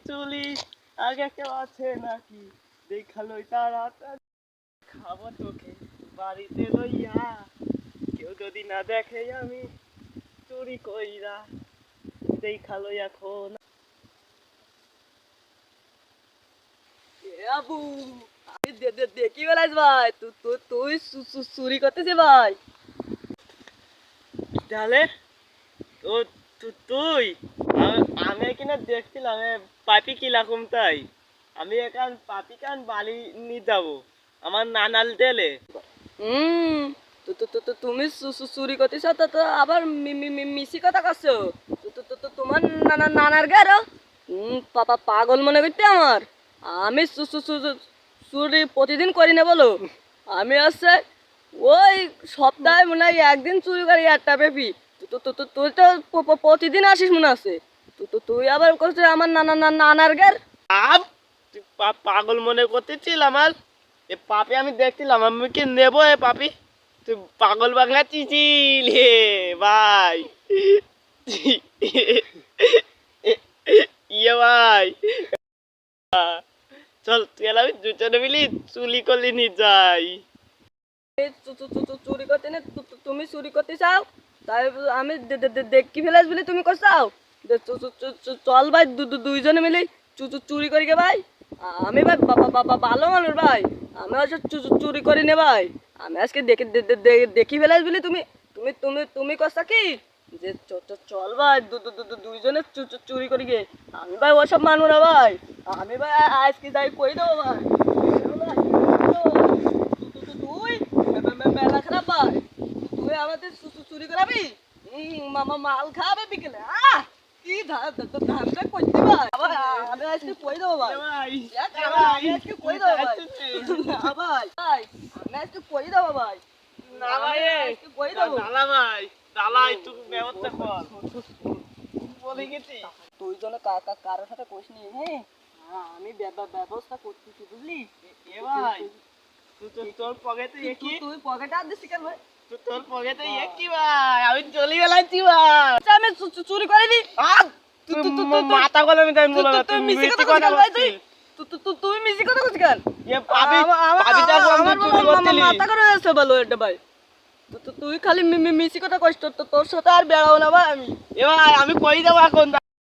চুলি আগে কেউ আছে নাকি দেখালো তাড়াতাড়ি খাবো তোকে বাড়িতে লইয়া কেউ যদি না দেখে আমি চুরি কইরা দেখালো এখন আবু আমি দেখি বেলাইস ভাই তুই চুরি করতেছে ভাই। তাহলে ও তুই আমি কিনা দেখছিলাম পাপি কিরকম তাই আমি এখান পাপি কান বালি নিয়ে যাবো আমার নানাল দেলে তুমি চুরি করতেছ তো আবার মিশি কথা করছো তোমার নানার ঘর পাপা পাগল মনে করতে আমার আমি চুরি প্রতিদিন করি না বলো আমি আছে ওই সপ্তাহে মনে হয় একদিন চুরি করি একটা পেপি তুই তো প্রতিদিন আসিস মনে আছে তুই আবার করছিস আমার নানার ঘর তুই পাগল মনে করতেছিল আমার এ পাপি আমি দেখছিলাম আমি কি নেবো এ পাপি তুই পাগল বাংলা চিচিল হে ভাই ইয়ে ভাই চল তুই আমি দুজনে মিলি চুলি করলি নি যাই চুরি করতে না তুমি চুরি করতে চাও তাই আমি দেখি ফেলাস বলে তুমি করছাও চল ভাই দুইজনে মিলে চুরি করি গে ভাই আমি ভাই ভালো মানুষ ভাই আমি আজকে চুরি করি নে ভাই আমি আজকে দেখি ফেলাস বলে তুমি তুমি তুমি তুমি করছা কি যে চল ভাই দুইজনে চুরি করি গে আমি ভাই ওসব মানুষ না ভাই আমি ভাই আজকে যাই কই দেবো ভাই মেলা খারাপ ভাই তুই আমাদের চুরি করাবি মামা মাল খাবে বিকেলে কি ধানটা করতে ভাই আমি আজকে কই দেবো ভাই আমি আজকে কই দেবো ভাই ভাই আমি আজকে কই দেবো ভাই না ভাই আজকে কই দেবো দালা ভাই দালা একটু ব্যবস্থা কর বলে গেছি তুই জন কারোর সাথে কোশ নি হ্যাঁ আমি ব্যবস্থা করতেছি বুঝলি এ ভাই তোর পকেটে কি তুই পকেটে আর দিছিস কেন ভাই তোর পকেটে কি ভাই আমি চলি বেলাচ্ছি ভাই আমি চুরি করে দি মাথা গলে আমি তাই বললাম তুই মিছি কথা ভাই তুই মিছি কথা কইছিস কেন এ পাবি পাবি যা আমি চুরি করতেলি মাথা করে আছে ভালো এটা ভাই তুই খালি মিছি কথা কইছ তোর সাথে আর বেড়াও না ভাই আমি এ ভাই আমি কই দেব এখন